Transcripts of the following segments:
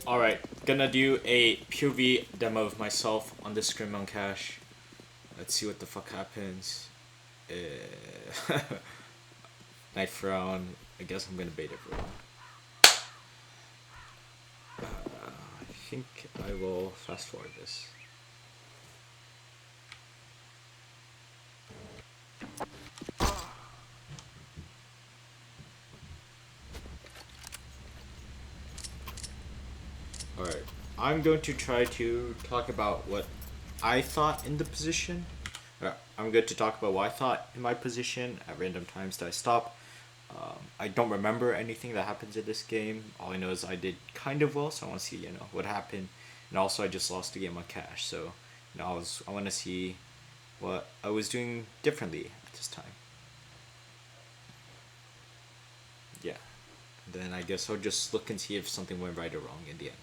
Alright, gonna do a POV demo of myself on the scrim on cache. Let's see what the fuck happens. Knife round. I guess I'm gonna bait everyone. I think I will fast forward this. Alright, I'm going to try to talk about what I thought in the position. I'm going to talk about what I thought in my position at random times that I stop. I don't remember anything that happens in this game. All I know is I did kind of well, so I want to see what happened. And also I just lost the game on cache, so I want to see what I was doing differently at this time. Yeah. Then I guess I'll just look and see if something went right or wrong in the end.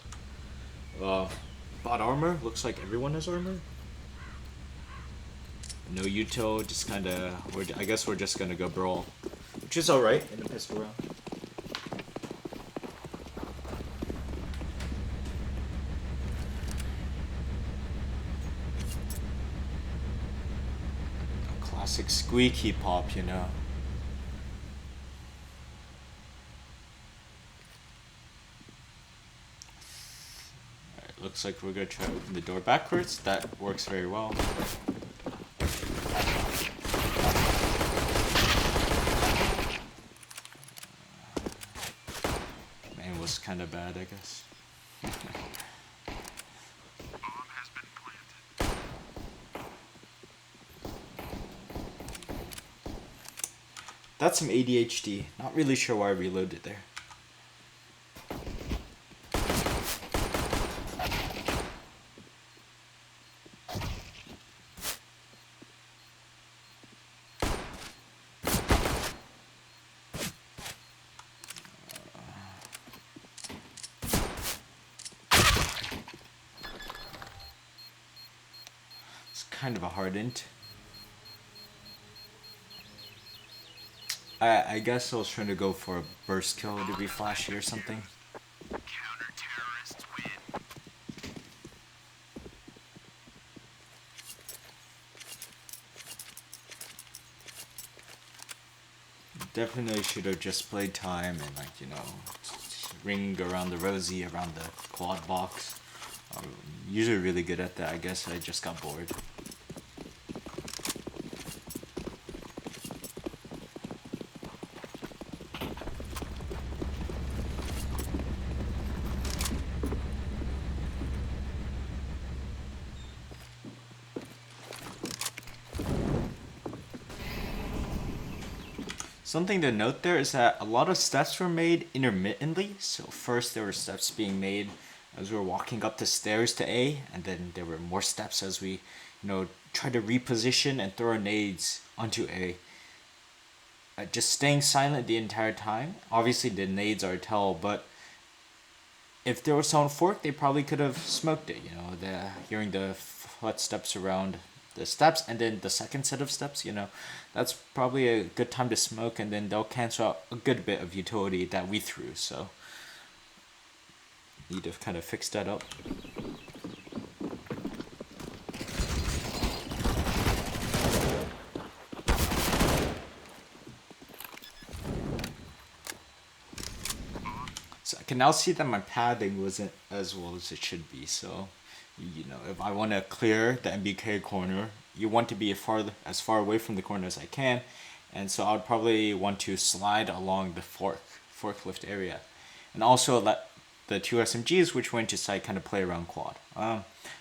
Bot armor, looks like everyone has armor. No util, just kinda, I guess we're just gonna go brawl. Which is alright in the pistol round. A classic squeaky pop, Alright, looks like we're gonna try to open the door backwards. That works very well. Was kind of bad, I guess. That's some ADHD. Not really sure why I reloaded there. Kind of a hard int. I guess I was trying to go for a burst kill to be flashy or something. Counter-terrorists win. Definitely should have just played time and ring around the rosy around the quad box. I'm usually really good at that. I guess I just got bored. Something to note there is that a lot of steps were made intermittently. So first there were steps being made as we were walking up the stairs to A, and then there were more steps as we, tried to reposition and throw our nades onto A. Just staying silent the entire time. Obviously the nades are a tell, but if there was someone forked, they probably could have smoked it. Hearing the footsteps around the steps, and then the second set of steps, that's probably a good time to smoke, and then they'll cancel out a good bit of utility that we threw, so need to kind of fix that up. So I can now see that my padding wasn't as well as it should be, so if I want to clear the MBK corner, you want to be as far away from the corner as I can, and so I would probably want to slide along the forklift area, and also let the two SMGs which went to side kind of play around quad.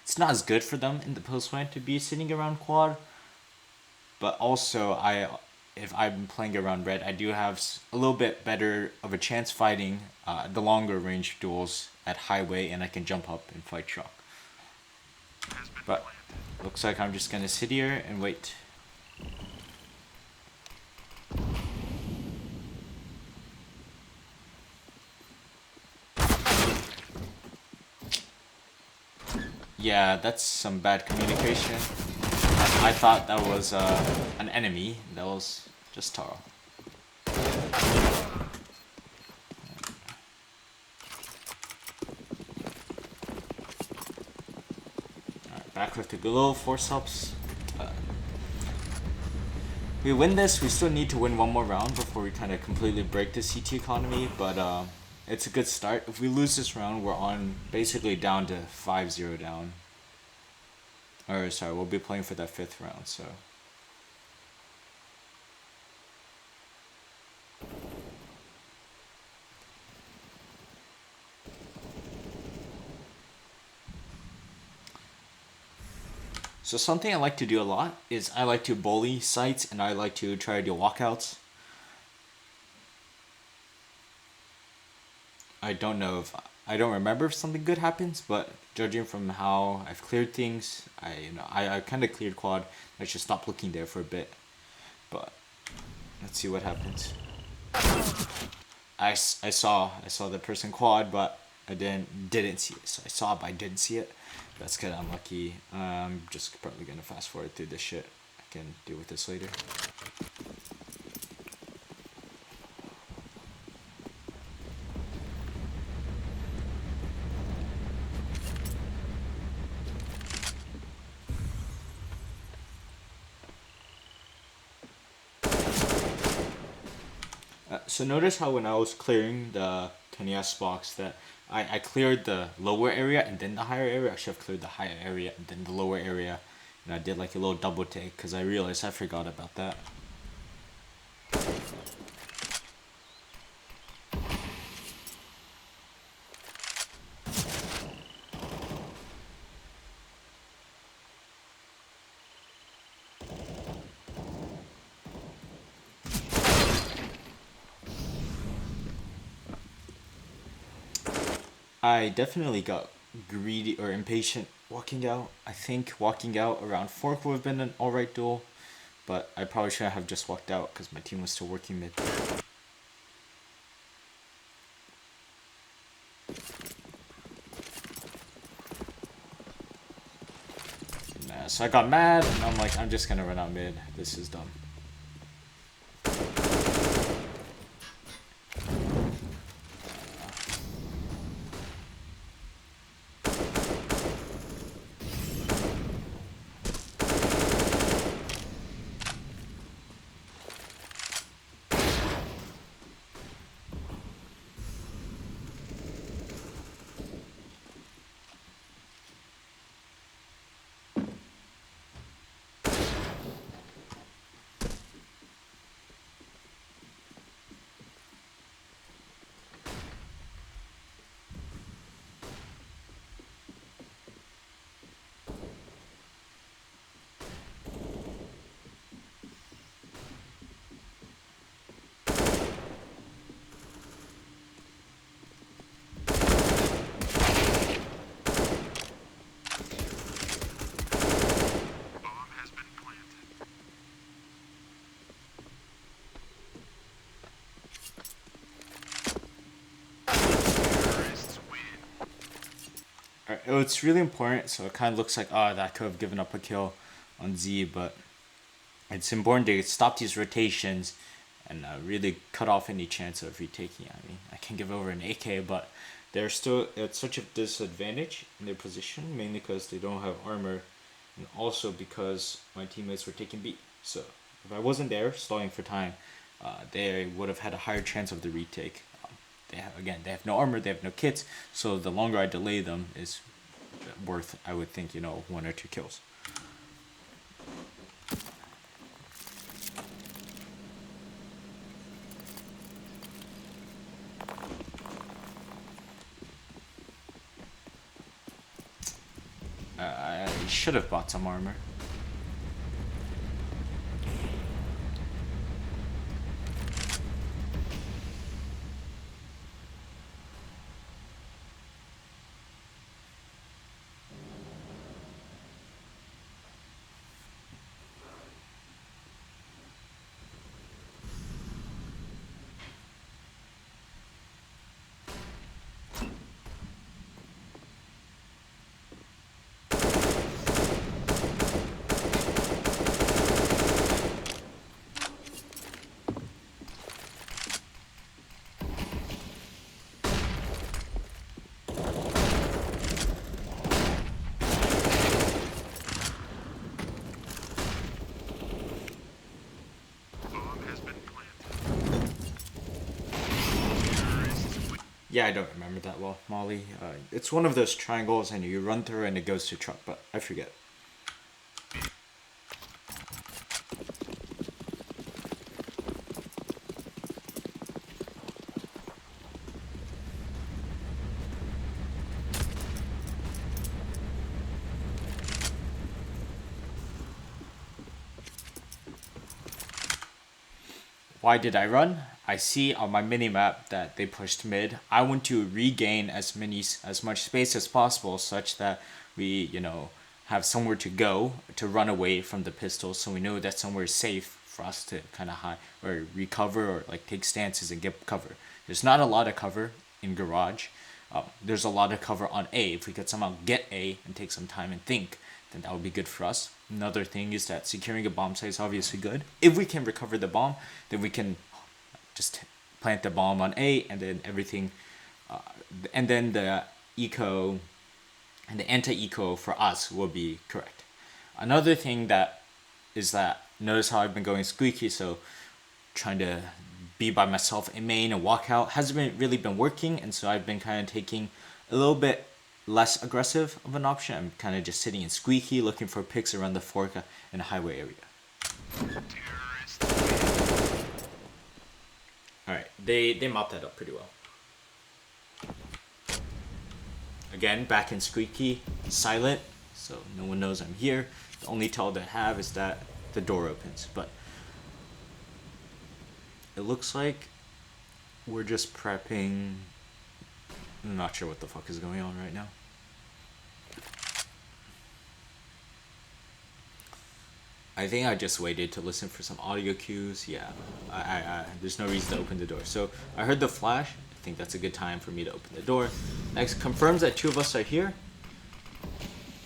It's not as good for them in the post lane to be sitting around quad, but also if I'm playing around red, I do have a little bit better of a chance fighting the longer range duels at highway, and I can jump up and fight shock. But looks like I'm just gonna sit here and wait. Yeah, that's some bad communication. I thought that was an enemy. That was just Taro. back with the little force ups. We win this, we still need to win one more round before we kind of completely break the CT economy, but it's a good start. If we lose this round, we're on basically down to 5-0 down. Or sorry, we'll be playing for that 5th round, so. So something I like to do a lot is I like to bully sites and I like to try to do walkouts. I don't know if I don't remember if something good happens, but judging from how I've cleared things, I kind of cleared quad. I should stop looking there for a bit, but let's see what happens. I saw the person quad, but I didn't see it. So I saw it, but I didn't see it. That's kind of unlucky. I'm just probably gonna fast forward through this shit. I can deal with this later. So notice how when I was clearing the Tanyas box that I cleared the lower area and then the higher area. I should have cleared the higher area and then the lower area. And I did like a little double take because I realized I forgot about that. I definitely got greedy or impatient walking out. I think walking out around 4th would have been an alright duel, but I probably shouldn't have just walked out because my team was still working mid. Nah, so I got mad and I'm like, I'm just gonna run out mid. This is dumb. It's really important, so it kind of looks like, oh, that could have given up a kill on Z, but it's important to stop these rotations and really cut off any chance of retaking. I mean, I can give over an AK, but they're still at such a disadvantage in their position, mainly because they don't have armor, and also because my teammates were taking B. So if I wasn't there, stalling for time, they would have had a higher chance of the retake. They have no armor, they have no kits, so the longer I delay them is worth, I would think, 1 or 2 kills. I should have bought some armor. Yeah, I don't remember that well, Molly. It's one of those triangles, and you run through and it goes to truck, but I forget. Why did I run? I see on my mini map that they pushed mid. I want to regain as much space as possible, such that we have somewhere to go to run away from the pistols, so we know that somewhere is safe for us to kind of hide or recover or like take stances and get cover. There's not a lot of cover in garage. There's a lot of cover on A. If we could somehow get A and take some time and think, then that would be good for us. Another thing is that securing a bomb site is obviously good. If we can recover the bomb, then we can just plant the bomb on A, and then everything, and then the eco and the anti-eco for us will be correct. Another thing that is that, notice how I've been going squeaky, so trying to be by myself in main and walk out hasn't really been working, and so I've been kind of taking a little bit less aggressive of an option. I'm kind of just sitting in squeaky, looking for picks around the fork in the highway area. Alright, they mopped that up pretty well. Again, back in squeaky, silent, so no one knows I'm here. The only tell they have is that the door opens, but it looks like we're just prepping. I'm not sure what the fuck is going on right now. I think I just waited to listen for some audio cues. Yeah, there's no reason to open the door. So I heard the flash. I think that's a good time for me to open the door. Next, confirms that two of us are here,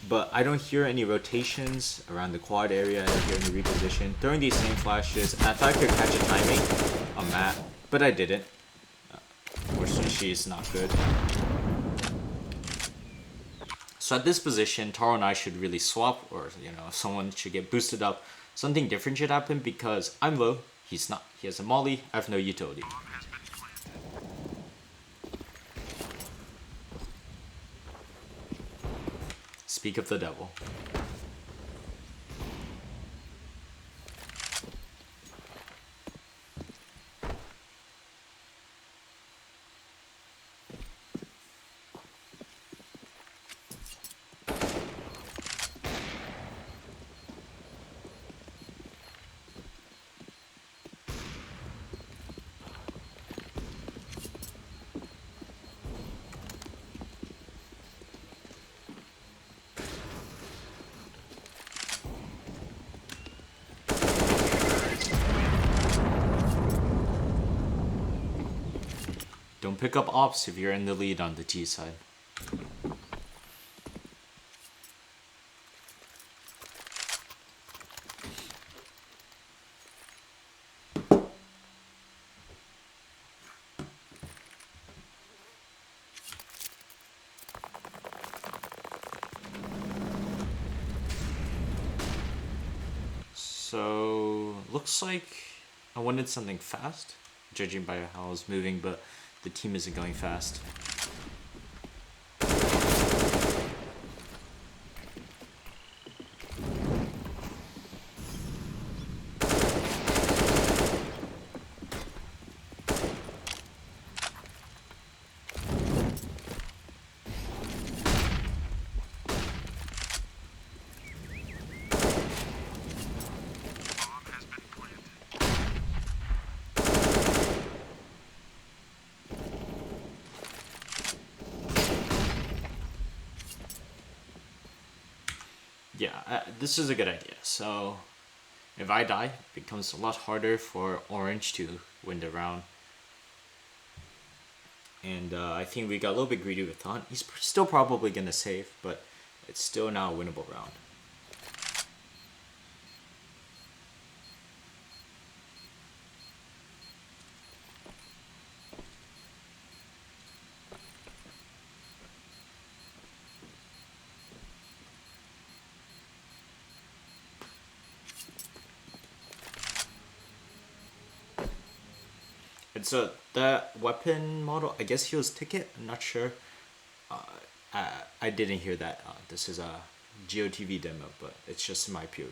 but I don't hear any rotations around the quad area. I don't hear any reposition. Throwing these same flashes, and I thought I could catch a timing on Matt, but I didn't. Unfortunately, she's not good. So at this position, Taro and I should really swap, or someone should get boosted up. Something different should happen because I'm low, he's not. He has a molly, I have no utility. Speak of the devil. Don't pick up ops if you're in the lead on the T side. So, looks like I wanted something fast, judging by how I was moving, but the team isn't going fast. Yeah, this is a good idea. So, if I die, it becomes a lot harder for Orange to win the round. And I think we got a little bit greedy with Taunt. He's still probably going to save, but it's still now a winnable round. It's a The weapon model, I guess he was Ticket. I'm not sure. I didn't hear that. This is a GOTV demo, but it's just my POV.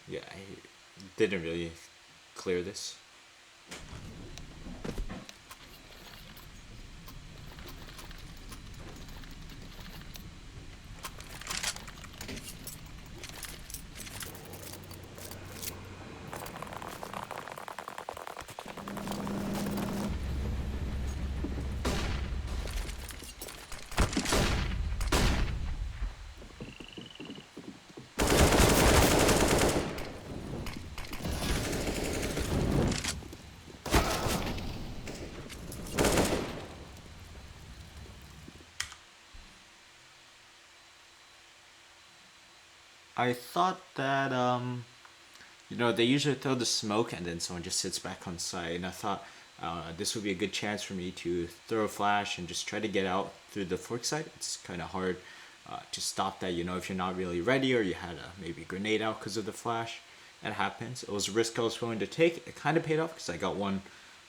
Yeah, I didn't really clear this. I thought that they usually throw the smoke and then someone just sits back on site, and I thought this would be a good chance for me to throw a flash and just try to get out through the fork side. It's kind of hard to stop that, if you're not really ready or you had a maybe grenade out because of the flash. That happens. It was a risk I was willing to take. It kind of paid off because I got one,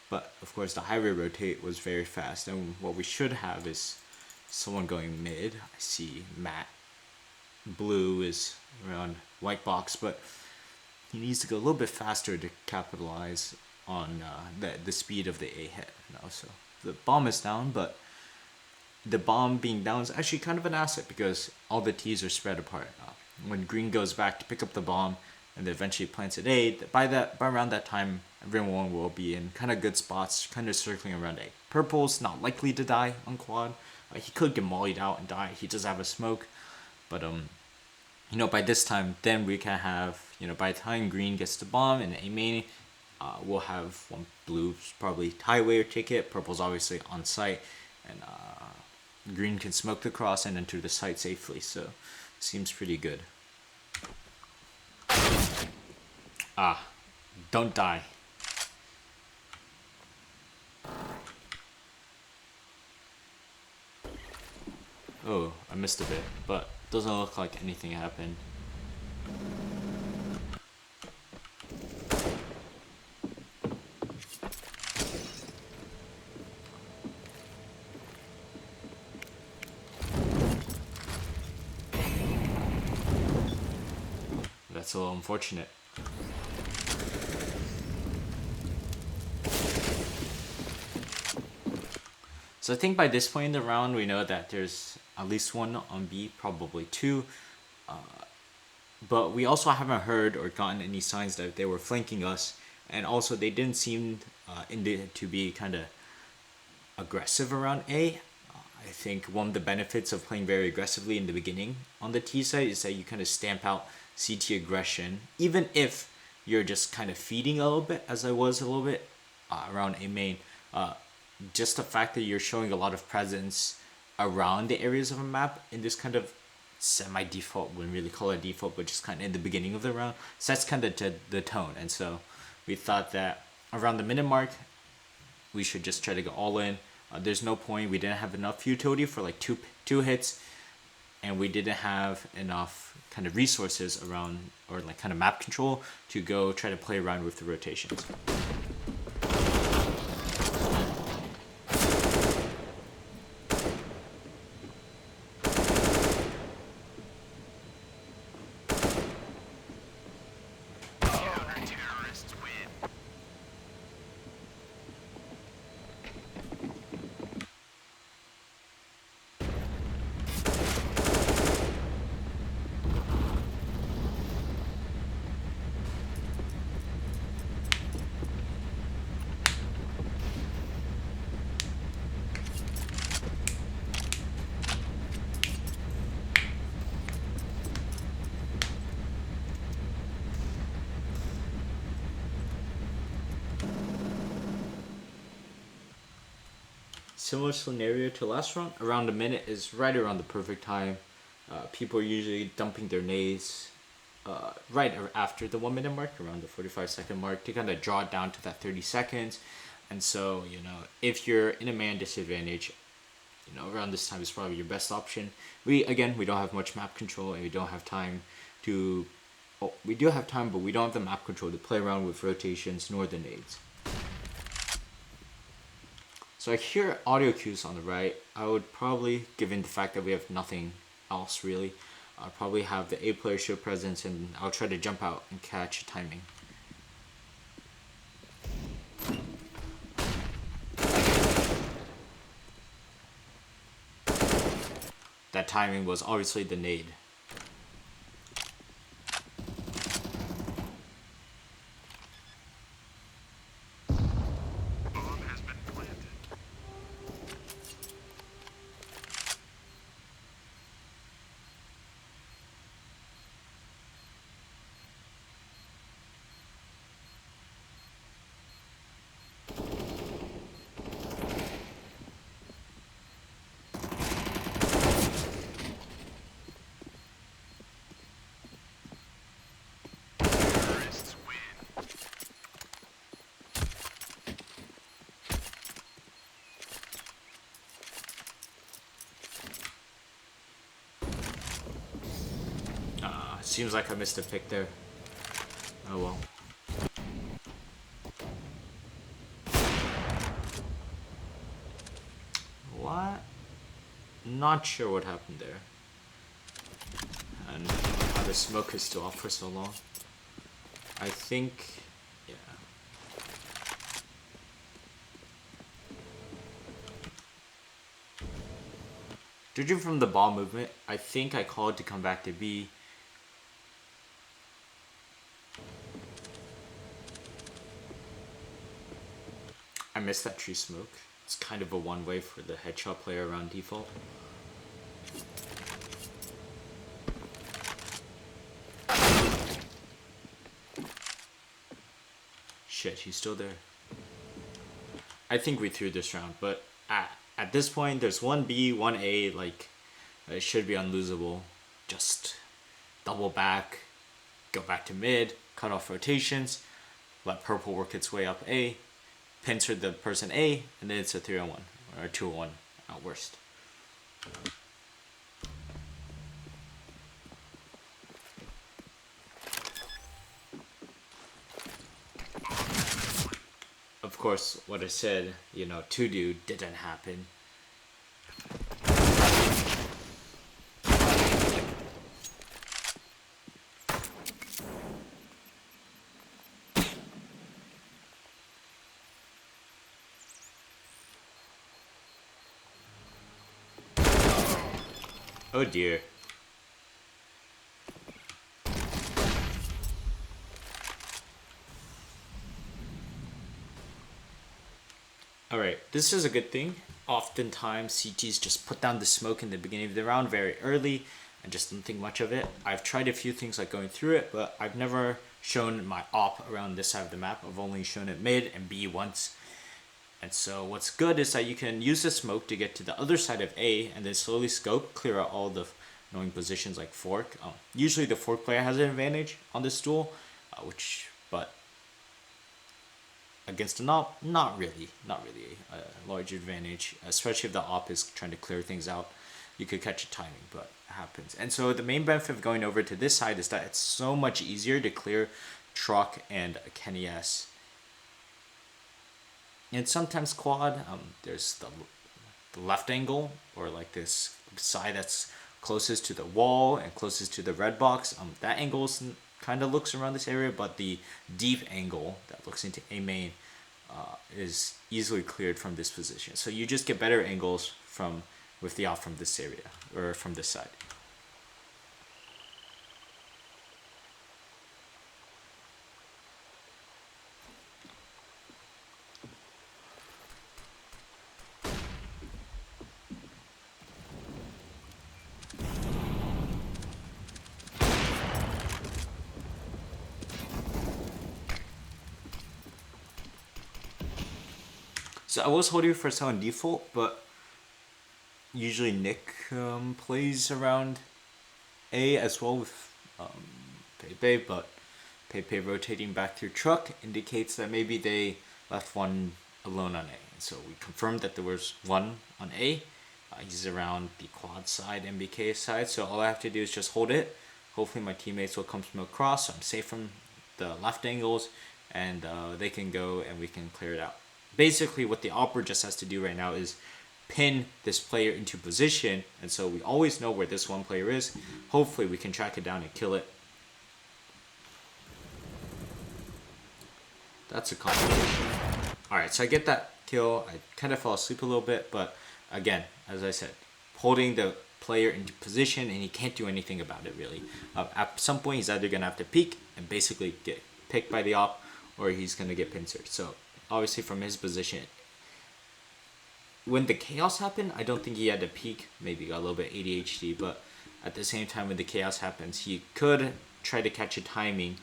but of course the highway rotate was very fast, and what we should have is someone going mid. I see Matt. Blue is around white box, but he needs to go a little bit faster to capitalize on the speed of the A hit. So the bomb is down, but the bomb being down is actually kind of an asset because all the T's are spread apart. When green goes back to pick up the bomb and then eventually plants at A, by around that time, everyone will be in kind of good spots, kind of circling around A. Purple's not likely to die on quad. He could get mollied out and die. He does have a smoke, but by this time, then we can have, by the time green gets the bomb and A main, we'll have one blue's probably highway or ticket. Purple's obviously on site, and green can smoke the cross and enter the site safely. So, seems pretty good. Don't die. Oh, I missed a bit, but doesn't look like anything happened. That's a little unfortunate. So I think by this point in the round, we know that there's at least one on B, probably two. But we also haven't heard or gotten any signs that they were flanking us. And also, they didn't seem to be kind of aggressive around A. I think one of the benefits of playing very aggressively in the beginning on the T side is that you kind of stamp out CT aggression, even if you're just kind of feeding a little bit, as I was a little bit around A main. Just the fact that you're showing a lot of presence around the areas of a map in this kind of semi-default, wouldn't really call it default, but just kind of in the beginning of the round, sets kind of the tone. And so we thought that around the minute mark, we should just try to go all in. There's no point. We didn't have enough utility for like two hits, and we didn't have enough kind of resources around, or like kind of map control to go try to play around with the rotations. Similar scenario to last round, around a minute is right around the perfect time. People are usually dumping their nades right after the 1 minute mark, around the 45-second mark, to kind of draw it down to that 30 seconds. And so, if you're in a man disadvantage, around this time is probably your best option. We don't have much map control, and we don't have time to. Well, we do have time, but we don't have the map control to play around with rotations nor the nades. So I hear audio cues on the right. I would probably, given the fact that we have nothing else really, I'll probably have the A player show presence, and I'll try to jump out and catch timing. That timing was obviously the nade. Seems like I missed a pick there. Oh well. What? Not sure what happened there. And how the smoke is still off for so long. I think, yeah. Judging from the ball movement, I think I called to come back to B. I missed that tree smoke. It's kind of a one-way for the headshot player around default. Shit, he's still there. I think we threw this round, but at this point, there's 1B, 1A, like, it should be unlosable. Just double back, go back to mid, cut off rotations, let purple work its way up A, pincer the person A, and then it's a 3-on-1 or a 2-on-1 at worst. Of course, what I said, to do didn't happen. Oh dear. Alright, this is a good thing. Oftentimes, CTs just put down the smoke in the beginning of the round very early and just don't think much of it. I've tried a few things like going through it, but I've never shown my op around this side of the map. I've only shown it mid and B once. And so what's good is that you can use the smoke to get to the other side of A and then slowly scope, clear out all the annoying positions like fork. Usually the fork player has an advantage on this duel, but against an op, not really a large advantage, especially if the op is trying to clear things out. You could catch a timing, but it happens. And so the main benefit of going over to this side is that it's so much easier to clear truck and Kenny S. And sometimes quad, there's the left angle, or like this side that's closest to the wall and closest to the red box. That angle kind of looks around this area, but the deep angle that looks into A main is easily cleared from this position. So you just get better angles with the op from this area, or from this side. So I was holding for someone default, but usually Nick plays around A as well with Pepe, but Pepe rotating back through truck indicates that maybe they left one alone on A. And so we confirmed that there was one on A. He's around the quad side, MBK side, so all I have to do is just hold it. Hopefully my teammates will come from across, so I'm safe from the left angles, and they can go and we can clear it out. Basically what the opera just has to do right now is pin this player into position, and so we always know where this one player is. Hopefully we can track it down and kill it. That's a complication. Alright, so I get that kill. I kind of fell asleep a little bit, but again, as I said, holding the player into position and he can't do anything about it really. At some point he's either going to have to peek and basically get picked by the op, or he's going to get pincered. So obviously from his position, when the chaos happened, I don't think he had to peek. Maybe got a little bit ADHD, but at the same time when the chaos happens, he could try to catch a timing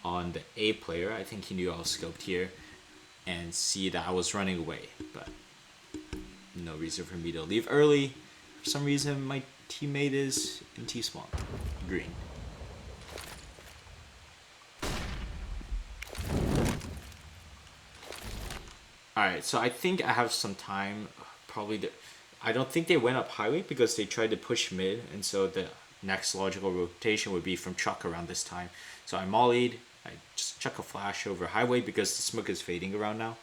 on the A player. I think he knew I was scoped here and see that I was running away, but no reason for me to leave early. For some reason my teammate is in T-spawn, green. Alright, so I think I have some time. Probably I don't think they went up highway because they tried to push mid, and so the next logical rotation would be from truck around this time. So I mollied, I just chuck a flash over highway because the smoke is fading around now.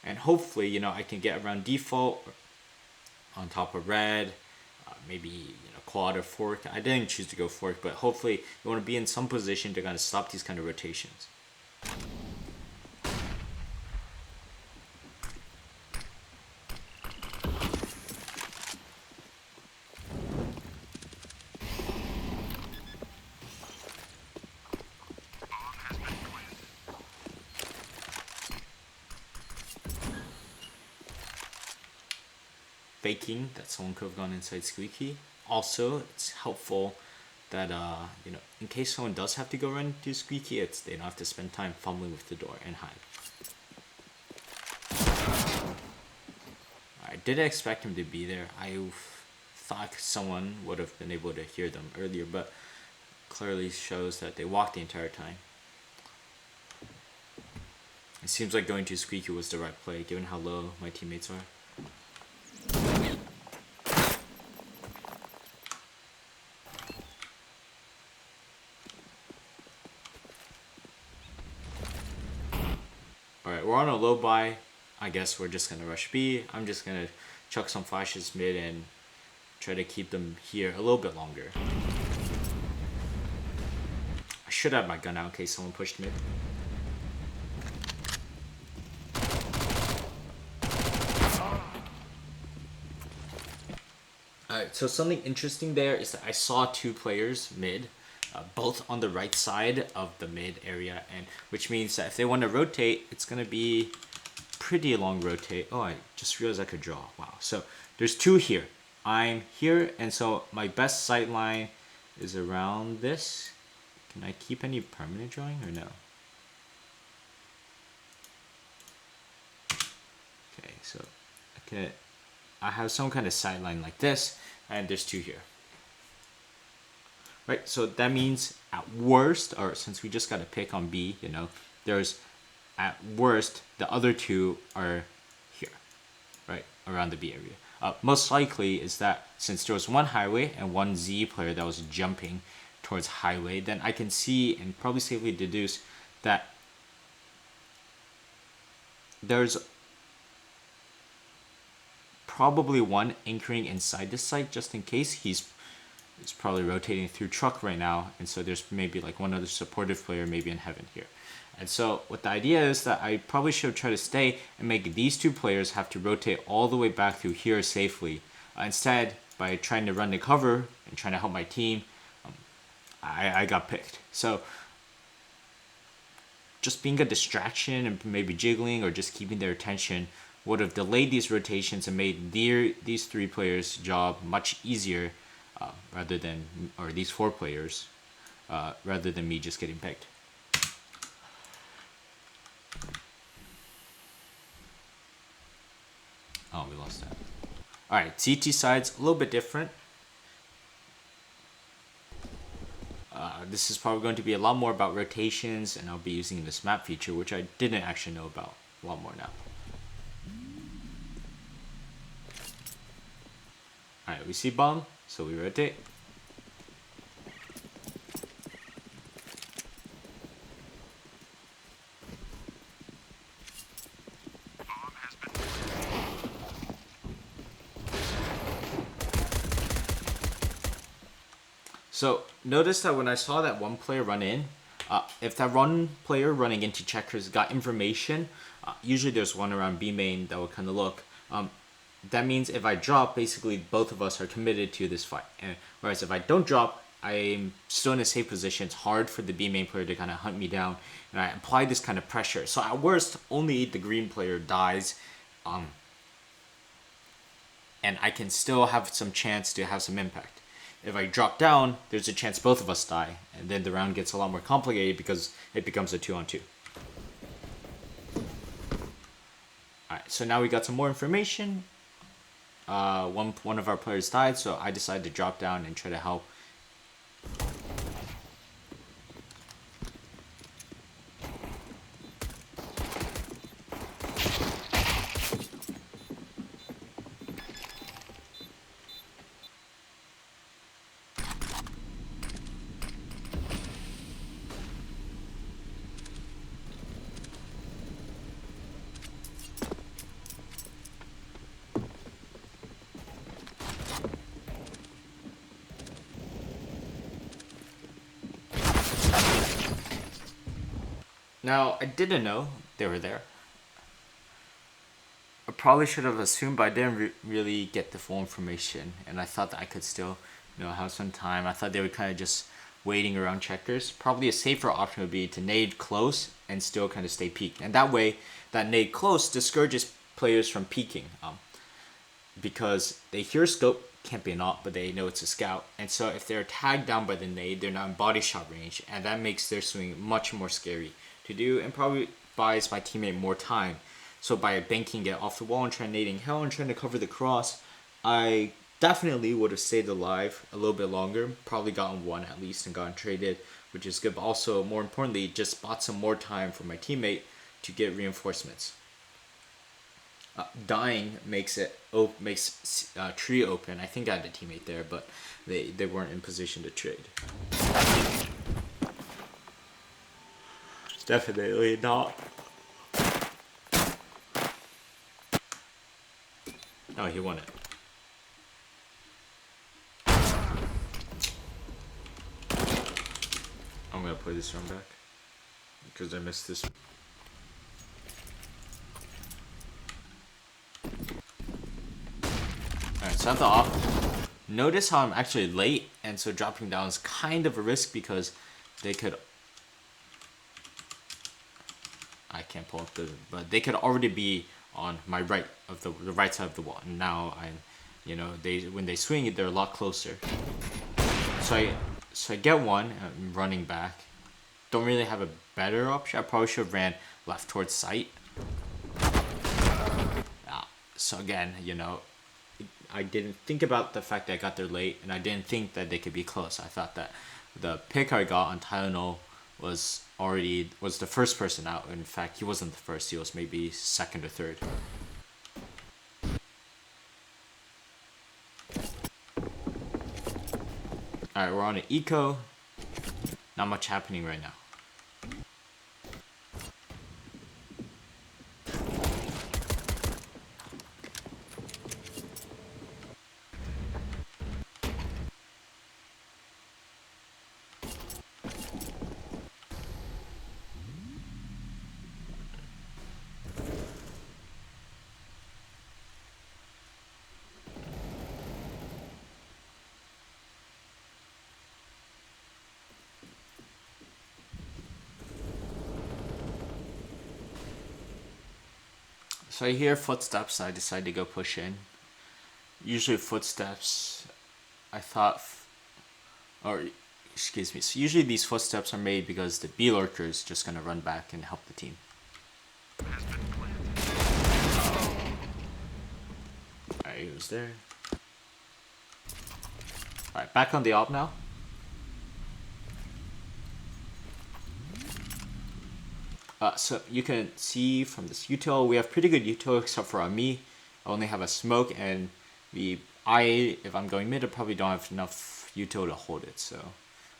And hopefully, you know, I can get around default on top of red, maybe, you know, quad or fork. I didn't choose to go fork, but hopefully you want to be in some position to kind of stop these kind of rotations. Faking that someone could have gone inside squeaky. Also, it's helpful that you know, in case someone does have to go run to squeaky, they don't have to spend time fumbling with the door and hide. I didn't expect him to be there. I thought someone would have been able to hear them earlier, but clearly shows that they walked the entire time. It seems like going to squeaky was the right play given how low my teammates are. Alright, we're on a low buy. I guess we're just gonna rush B. I'm just gonna chuck some flashes mid and try to keep them here a little bit longer. I should have my gun out in case someone pushed mid. Alright, so something interesting there is that I saw two players mid. Both on the right side of the mid area, and which means that if they want to rotate, it's gonna be pretty long rotate. Oh, I just realized I could draw. Wow. So there's two here. I'm here, and so my best sight line is around this. Can I keep any permanent drawing or no? Okay, so I have some kind of sight line like this, and there's two here. Right, so that means at worst, or since we just got to pick on B, you know, there's at worst, the other two are here, right, around the B area. Most likely is that since there was one highway and one Z player that was jumping towards highway, then I can see and probably safely deduce that there's probably one anchoring inside this site just in case. He's probably rotating through truck right now, and so there's maybe like one other supportive player maybe in heaven here. And so what the idea is that I probably should try to stay and make these two players have to rotate all the way back through here safely. Instead, by trying to run the cover and trying to help my team, I got picked. So just being a distraction and maybe jiggling or just keeping their attention would have delayed these rotations and made these three players' job much easier, rather than, or these four players, rather than me just getting picked. Oh, we lost that. Alright, CT side's a little bit different. This is probably going to be a lot more about rotations, and I'll be using this map feature, which I didn't actually know about a lot more now. Alright, we see bomb, so we rotate. So notice that when I saw that one player run in, if that one player running into checkers got information, usually there's one around B main that will kind of look. That means if I drop, basically both of us are committed to this fight. And whereas if I don't drop, I'm still in a safe position. It's hard for the B main player to kind of hunt me down, and I apply this kind of pressure. So at worst, only the green player dies, and I can still have some chance to have some impact. If I drop down, there's a chance both of us die, and then the round gets a lot more complicated because it becomes a 2-on-2. Alright, so now we got some more information. One of our players died, so I decided to drop down and try to help. Now, I didn't know they were there. I probably should have assumed, but I didn't really get the full information, and I thought that I could still, have some time. I thought they were kind of just waiting around checkers. Probably a safer option would be to nade close and still kind of stay peeked, and that way, that nade close discourages players from peeking, because they hear scope, can't be an op, but they know it's a scout, and so if they're tagged down by the nade, they're not in body shot range, and that makes their swing much more scary to do, and probably buys my teammate more time. So by banking it off the wall and trying nading hell and trying to cover the cross, I definitely would have stayed alive a little bit longer, probably gotten one at least and gotten traded, which is good, but also more importantly, just bought some more time for my teammate to get reinforcements. Dying makes tree open. I think I had a teammate there, but they weren't in position to trade. Definitely not. Oh, he won it. I'm gonna play this round back because I missed this. Alright, so at the off, notice how I'm actually late, and so dropping down is kind of a risk because they could. I can't pull up but they could already be on my right of the right side of the wall. And now when they swing it, they're a lot closer. So I get one. I'm running back. Don't really have a better option. I probably should have ran left towards sight. So again, I didn't think about the fact that I got there late, and I didn't think that they could be close. I thought that the pick I got on Tylenol was the first person out. In fact, he wasn't the first. He was maybe second or third. Alright, we're on an eco. Not much happening right now. So I hear footsteps, I decide to go push in. Usually footsteps, so usually these footsteps are made because the B lurker is just gonna run back and help the team. Alright, he was there. Alright, back on the op now. So you can see from this util, we have pretty good util except for on me. I only have a smoke, and if I'm going mid, I probably don't have enough util to hold it. So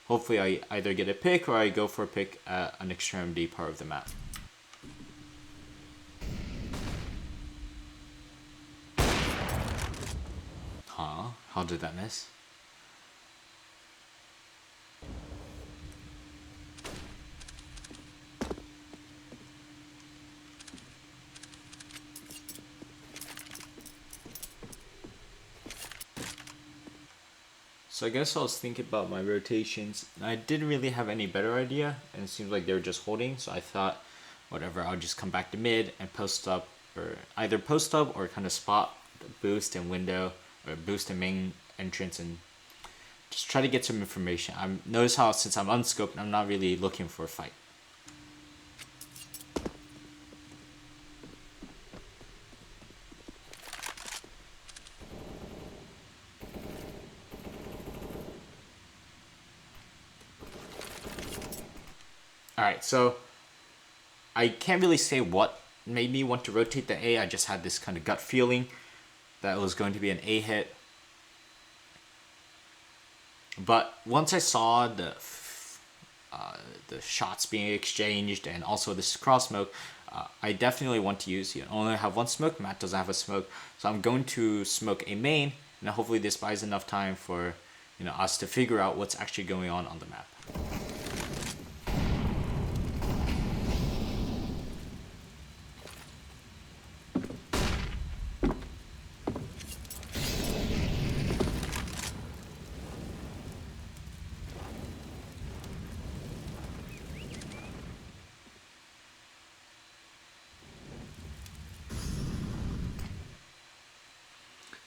hopefully I either get a pick or I go for a pick at an extremity part of the map. Huh? How did that miss? So I guess I was thinking about my rotations. I didn't really have any better idea, and it seems like they were just holding. So I thought, whatever, I'll just come back to mid and post up, or either post up or kind of spot the boost and window, or boost and main entrance, and just try to get some information. Notice how since I'm unscoped, I'm not really looking for a fight. Alright, so I can't really say what made me want to rotate the A. I just had this kind of gut feeling that it was going to be an A hit. But once I saw the shots being exchanged and also this cross smoke, I definitely want to use, only have one smoke. Matt doesn't have a smoke, so I'm going to smoke a main, and hopefully this buys enough time for us to figure out what's actually going on the map.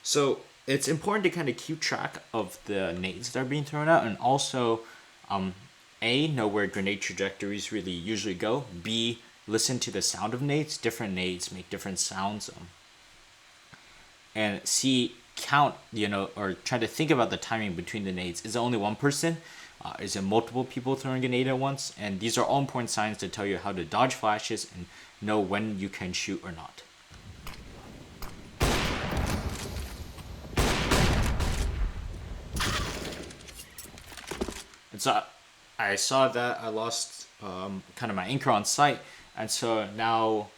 So it's important to kind of keep track of the nades that are being thrown out, and also, A, know where grenade trajectories really usually go. B, listen to the sound of nades. Different nades make different sounds. And C, count, or try to think about the timing between the nades. Is it only one person? Is it multiple people throwing a nade at once? And these are all important signs to tell you how to dodge flashes and know when you can shoot or not. And so I saw that I lost kind of my anchor on site, and so now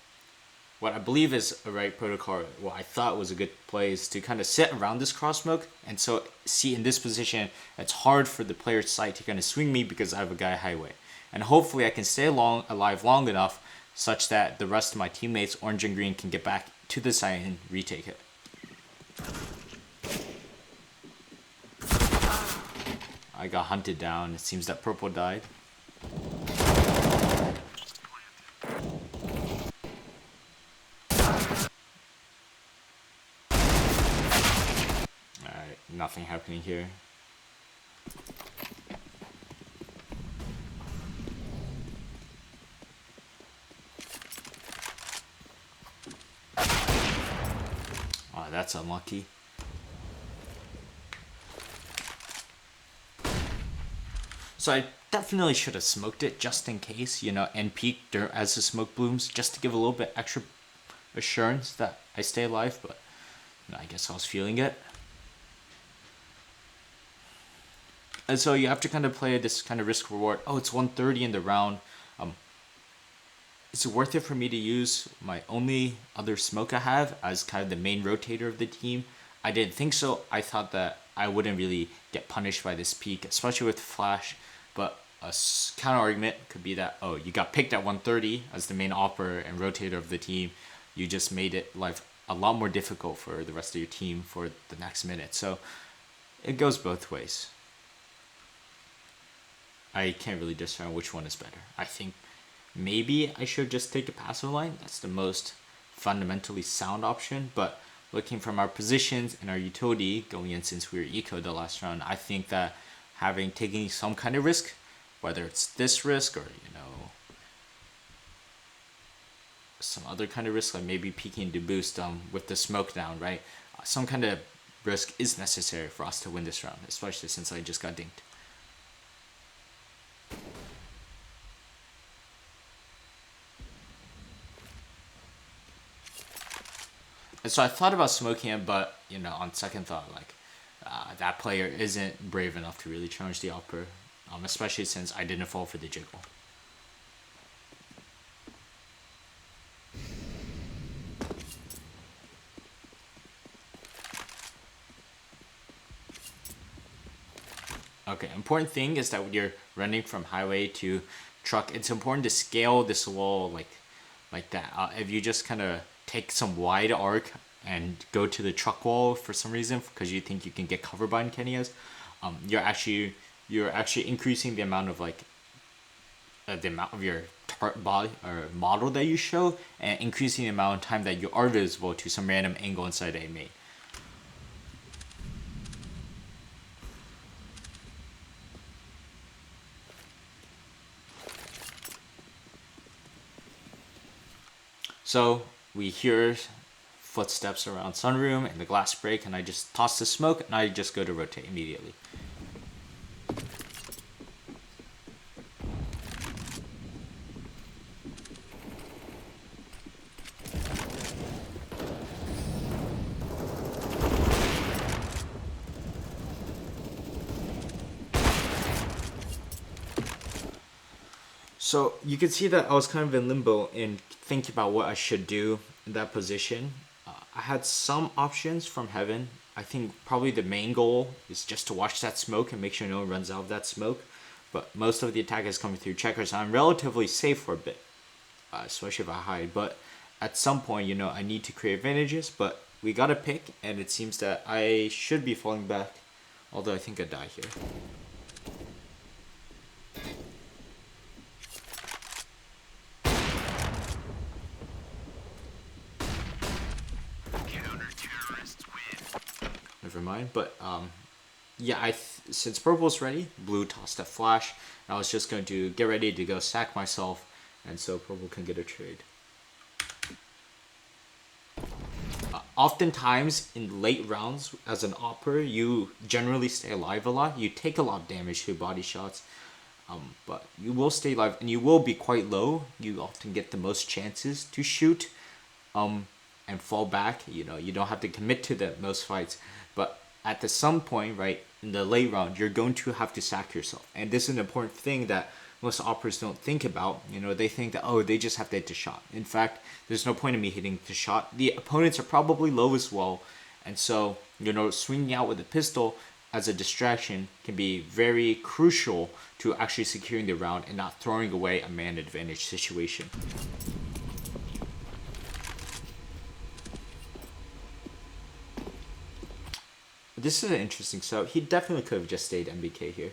what I believe is a right protocol, what I thought was a good play, is to kind of sit around this cross smoke, and so see in this position it's hard for the player's site to kind of swing me because I have a guy highway, and hopefully I can stay alive long enough such that the rest of my teammates, orange and green, can get back to the site and retake it. I got hunted down. It seems that purple died. Alright, nothing happening here. Oh, that's unlucky. So I definitely should have smoked it just in case, and peeked as the smoke blooms, just to give a little bit extra assurance that I stay alive, but I guess I was feeling it. And so you have to kind of play this kind of risk reward. Oh, it's 130 in the round. Is it worth it for me to use my only other smoke I have as kind of the main rotator of the team? I didn't think so. I thought that I wouldn't really get punished by this peak, especially with flash. But a counter argument could be that, oh, you got picked at 130 as the main operator and rotator of the team. You just made it life a lot more difficult for the rest of your team for the next minute. So it goes both ways. I can't really discern which one is better. I think maybe I should just take a passive line. That's the most fundamentally sound option. But looking from our positions and our utility going in, since we were eco the last round, I think that taking some kind of risk, whether it's this risk or some other kind of risk, like maybe peeking to boost with the smoke down, right? Some kind of risk is necessary for us to win this round, especially since I just got dinked. And so I thought about smoking him, but you know, on second thought, like that player isn't brave enough to really challenge the upper, especially since I didn't fall for the jiggle. Okay, important thing is that when you're running from highway to truck, it's important to scale this wall like that. If you just kind of take some wide arc and go to the truck wall for some reason because you think you can get covered by Kenias, you're actually increasing the amount of the amount of your body or model that you show, and increasing the amount of time that you are visible to some random angle inside a main. So we hear footsteps around sunroom and the glass break, and I just toss the smoke and I just go to rotate immediately. So you can see that I was kind of in limbo in thinking about what I should do in that position. I had some options from heaven. I think probably the main goal is just to watch that smoke and make sure no one runs out of that smoke. But most of the attack is coming through checkers. I'm relatively safe for a bit, especially if I hide. But at some point, you know, I need to create advantages. But we got to pick, and it seems that I should be falling back. Although I think I die here. Never mind. But yeah, since purple's ready, blue tossed a flash. And I was just going to get ready to go sack myself, and so purple can get a trade. Oftentimes in late rounds as an opera, you generally stay alive a lot. You take a lot of damage to body shots, but you will stay alive and you will be quite low. You often get the most chances to shoot and fall back. You know, you don't have to commit to the most fights, but at some point, right, in the late round, you're going to have to sack yourself. And this is an important thing that most operas don't think about. You know, they think that, oh, they just have to hit the shot. In fact, there's no point in me hitting the shot. The opponents are probably low as well. And so, you know, swinging out with a pistol as a distraction can be very crucial to actually securing the round and not throwing away a man advantage situation. This is an interesting setup. He definitely could have just stayed MBK here.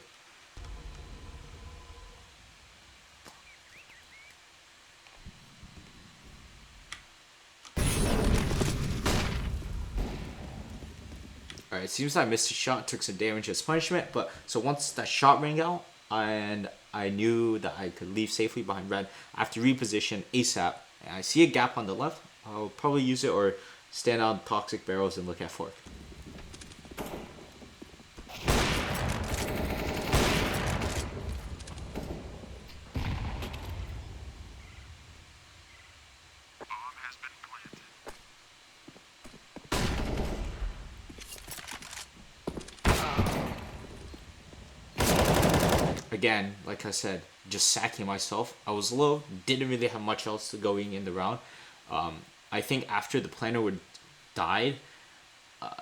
Alright, it seems like I missed a shot, took some damage as punishment, but so once that shot rang out and I knew that I could leave safely behind red, I have to reposition ASAP. And I see a gap on the left, I'll probably use it or stand on toxic barrels and look at fork. Again, like I said, just sacking myself. I was low, didn't really have much else to going in the round. I think after the planner would died,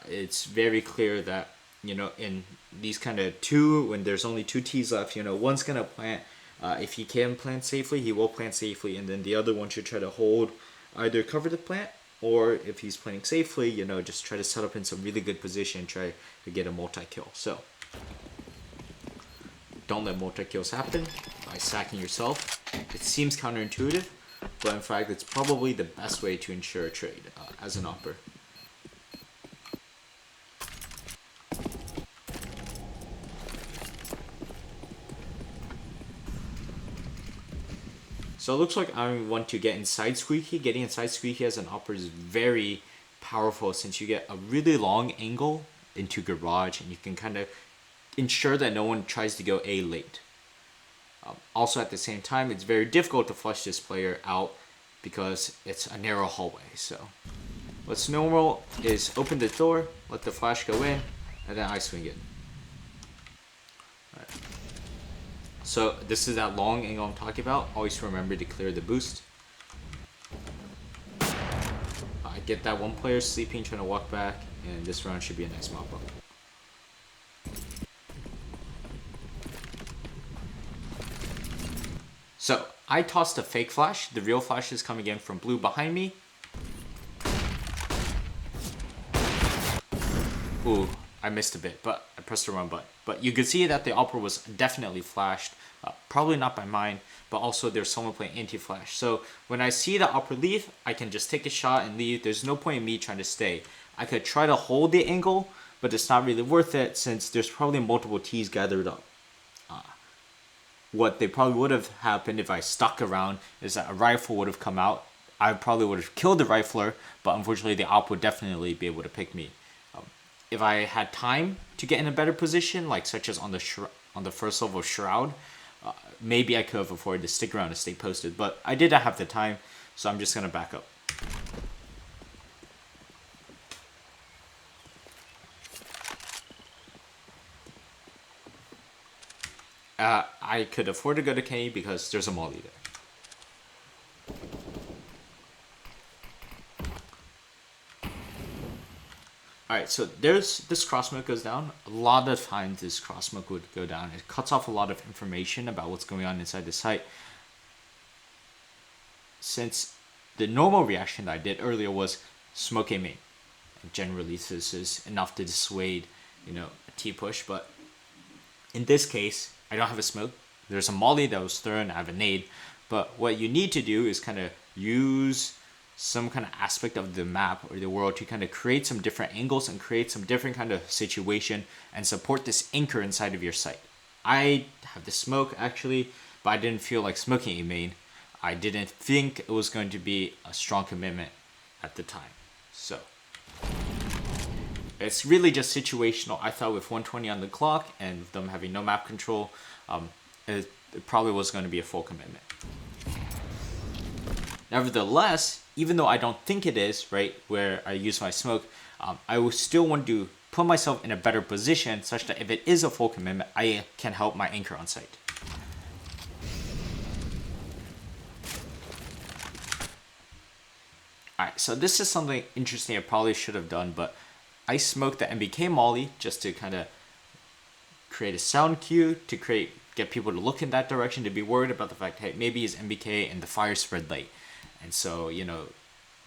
it's very clear that, you know, in these kind of two, when there's only two T's left, you know, one's gonna plant. If he can plant safely, he will plant safely, and then the other one should try to hold, either cover the plant, or if he's planting safely, you know, just try to set up in some really good position, try to get a multi-kill. So don't let multi-kills happen by sacking yourself. It seems counterintuitive, but in fact, it's probably the best way to ensure a trade as an opper. So it looks like I want to get inside Squeaky. Getting inside Squeaky as an opper is very powerful since you get a really long angle into garage and you can kind of ensure that no one tries to go A late. Also at the same time, it's very difficult to flush this player out because it's a narrow hallway. So What's normal is open the door, let the flash go in, and then I swing it. Alright. So this is that long angle I'm talking about. Always remember to clear the boost. I get that one player sleeping, trying to walk back, and this round should be a nice mop up. So I tossed a fake flash. The real flash is coming in from blue behind me. Ooh, I missed a bit, but I pressed the wrong button. But you could see that the opera was definitely flashed. Probably not by mine, but also there's someone playing anti-flash. So when I see the opera leave, I can just take a shot and leave. There's no point in me trying to stay. I could try to hold the angle, but it's not really worth it since there's probably multiple T's gathered up. What they probably would have happened if I stuck around is that a rifle would have come out. I probably would have killed the rifler, but unfortunately the op would definitely be able to pick me. If I had time to get in a better position, like such as on the first level of Shroud, maybe I could have afforded to stick around and stay posted. But I didn't have the time, so I'm just gonna back up. I could afford to go to Kenny because there's a molly there. Alright, so there's this cross smoke goes down. A lot of times this cross smoke would go down. It cuts off a lot of information about what's going on inside the site. Since the normal reaction that I did earlier was smoke a main. And generally this is enough to dissuade, a T push, but in this case, I don't have a smoke. There's a molly that was thrown, I have a nade. But what you need to do is kind of use some kind of aspect of the map or the world to kind of create some different angles and create some different kind of situation and support this anchor inside of your site. I have the smoke actually, but I didn't feel like smoking a main. I didn't think it was going to be a strong commitment at the time. So it's really just situational. I thought with 120 on the clock and them having no map control, it probably was going to be a full commitment. Nevertheless, even though I don't think it is, right, where I use my smoke, I would still want to put myself in a better position such that if it is a full commitment, I can help my anchor on site. Alright, so this is something interesting I probably should have done, but I smoked the MBK molly just to kind of create a sound cue, to get people to look in that direction, to be worried about the fact, hey, maybe it's MBK and the fire spread late. And so,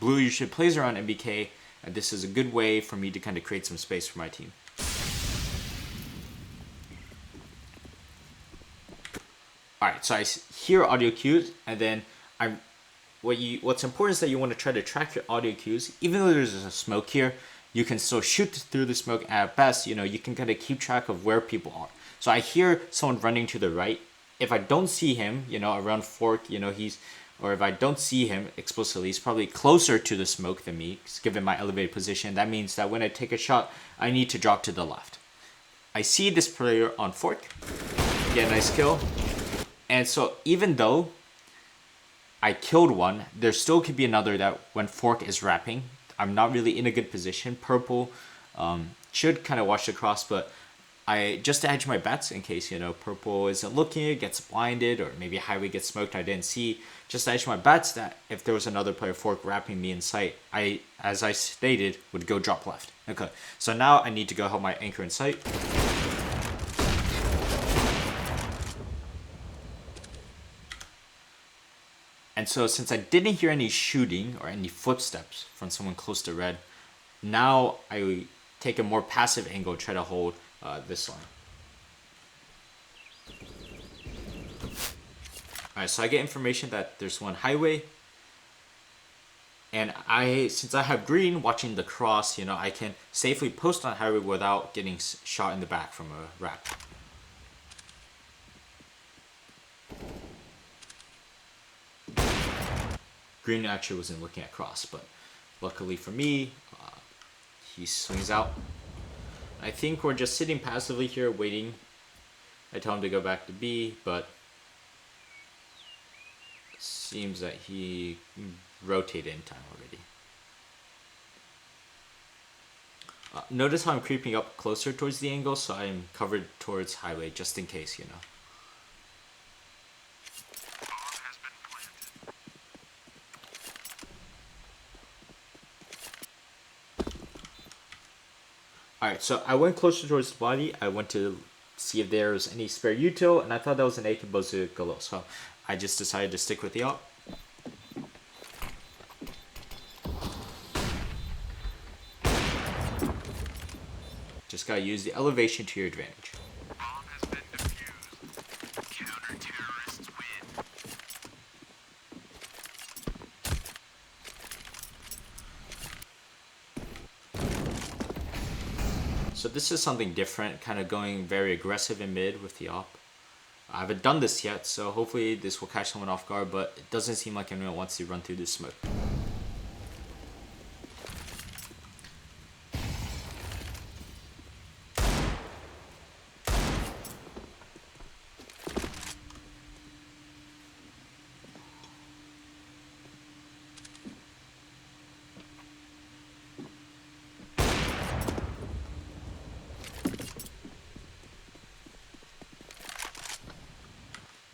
blue usually plays around MBK, and this is a good way for me to kind of create some space for my team. Alright, so I hear audio cues, and then what's important is that you want to try to track your audio cues. Even though there's a smoke here, you can still shoot through the smoke, and at best, you can kind of keep track of where people are. So I hear someone running to the right. If I don't see him, around fork, or if I don't see him explicitly, he's probably closer to the smoke than me, given my elevated position. That means that when I take a shot, I need to drop to the left. I see this player on fork, get a nice kill. And so even though I killed one, there still could be another that when fork is wrapping, I'm not really in a good position. Purple should kind of watch the cross, but I just to hedge my bets in case, purple isn't looking, gets blinded, or maybe highway gets smoked, I didn't see. Just to hedge my bets that if there was another player fork wrapping me in sight, I, as I stated, would go drop left. Okay, so now I need to go help my anchor in sight. And so since I didn't hear any shooting or any footsteps from someone close to red, now I take a more passive angle, try to hold this line. Alright, so I get information that there's one highway. And since I have green watching the cross, I can safely post on highway without getting shot in the back from a wrap. Green actually wasn't looking at cross, but luckily for me, he swings out. I think we're just sitting passively here waiting. I tell him to go back to B, but seems that he rotated in time already. Notice how I'm creeping up closer towards the angle, so I'm covered towards highway just in case, you know. Alright, so I went closer towards the body. I went to see if there was any spare util, and I thought that was an Akabozu Galo, so I just decided to stick with the op. Just gotta use the elevation to your advantage. So this is something different, kind of going very aggressive in mid with the op. I haven't done this yet, so hopefully this will catch someone off guard, but it doesn't seem like anyone wants to run through this smoke.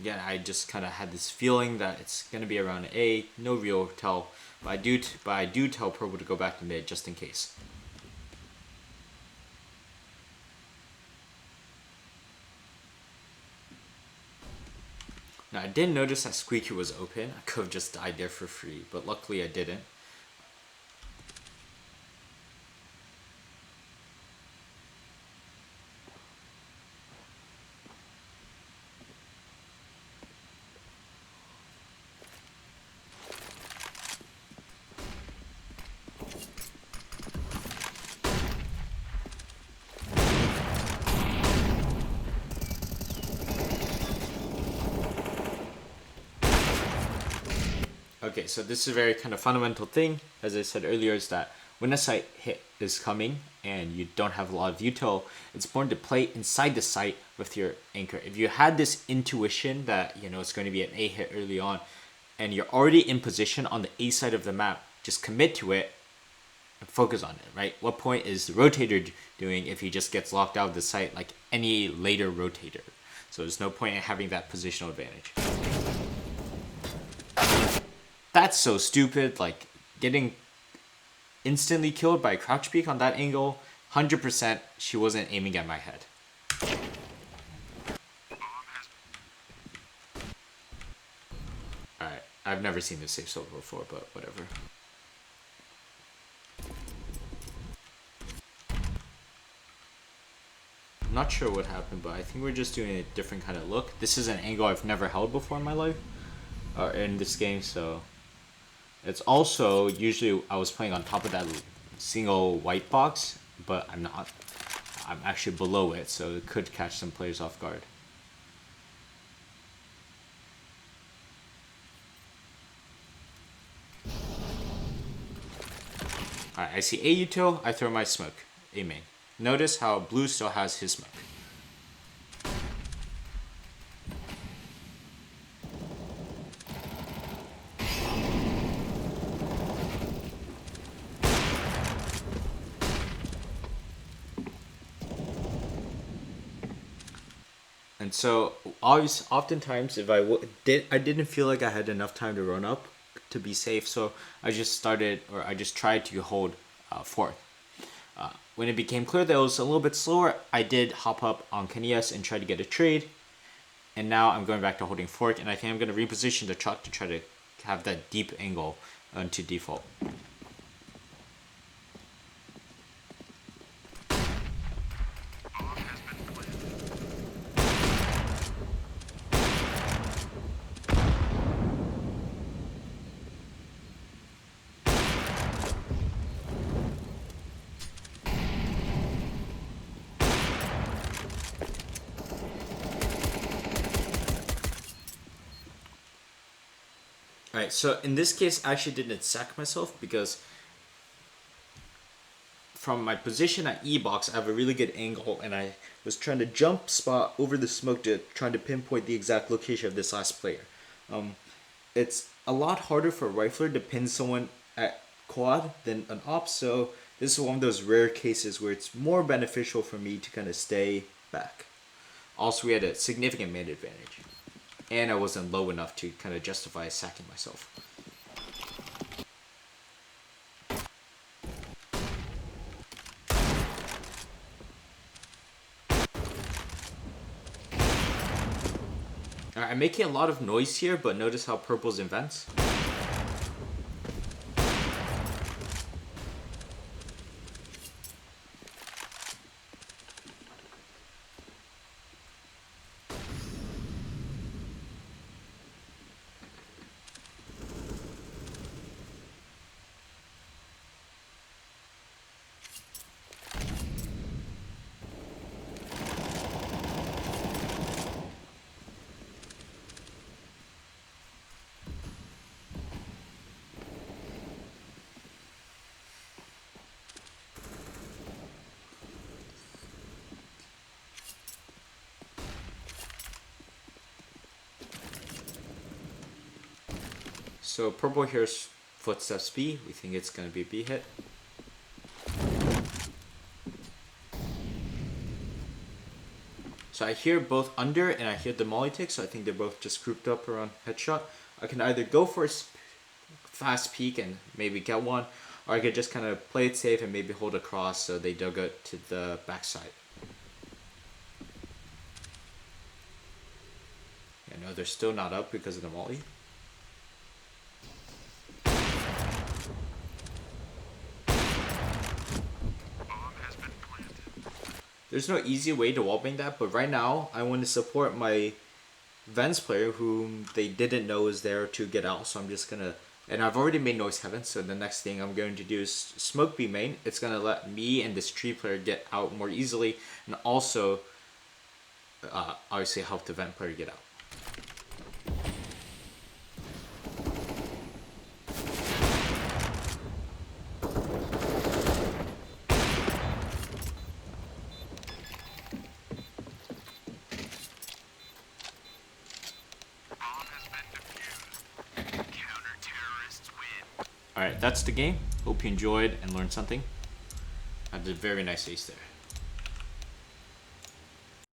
Again, I just kind of had this feeling that it's gonna be around A. No real tell, but I do tell purple to go back to mid just in case. Now I did notice that Squeaky was open. I could have just died there for free, but luckily I didn't. Okay, so this is a very kind of fundamental thing, as I said earlier, is that when a site hit is coming and you don't have a lot of util, it's important to play inside the site with your anchor. If you had this intuition that, you know, it's going to be an A hit early on, and you're already in position on the A side of the map, just commit to it and focus on it, right? What point is the rotator doing if he just gets locked out of the site like any later rotator? So there's no point in having that positional advantage. That's so stupid, like getting instantly killed by a crouch peek on that angle. 100% she wasn't aiming at my head. Alright, I've never seen this safe solo before, but whatever. I'm not sure what happened, but I think we're just doing a different kind of look. This is an angle I've never held before in my life, or in this game, so it's also, usually I was playing on top of that single white box, but I'm not. I'm actually below it, so it could catch some players off guard. Alright, I see A util, I throw my smoke. A main. Notice how blue still has his smoke. And so, oftentimes, if I didn't feel like I had enough time to run up to be safe, so I just tried to hold fourth. When it became clear that it was a little bit slower, I did hop up on Kenias and try to get a trade. And now I'm going back to holding fork, and I think I'm going to reposition the truck to try to have that deep angle to default. Alright, so in this case, I actually didn't sack myself because from my position at E-box, I have a really good angle, and I was trying to jump spot over the smoke to trying to pinpoint the exact location of this last player. It's a lot harder for a rifler to pin someone at quad than an op, so This is one of those rare cases where it's more beneficial for me to kind of stay back. Also, we had a significant man advantage. And I wasn't low enough to kind of justify sacking myself. Alright, I'm making a lot of noise here, but notice how purple's in vents. So purple here's footsteps B. We think it's going to be a B hit. So I hear both under and I hear the molly tick, so I think they're both just grouped up around headshot. I can either go for a fast peek and maybe get one, or I could just kind of play it safe and maybe hold a cross so they dug it to the backside. Yeah, no, they're still not up because of the molly. There's no easy way to wallbang that, but right now I want to support my Vens player whom they didn't know is there to get out, so I'm just gonna, and I've already made noise heaven, so the next thing I'm going to do is smoke B main. It's gonna let me and this tree player get out more easily, and also obviously help the vent player get out. Alright, that's the game. Hope you enjoyed and learned something. I did a very nice ace there.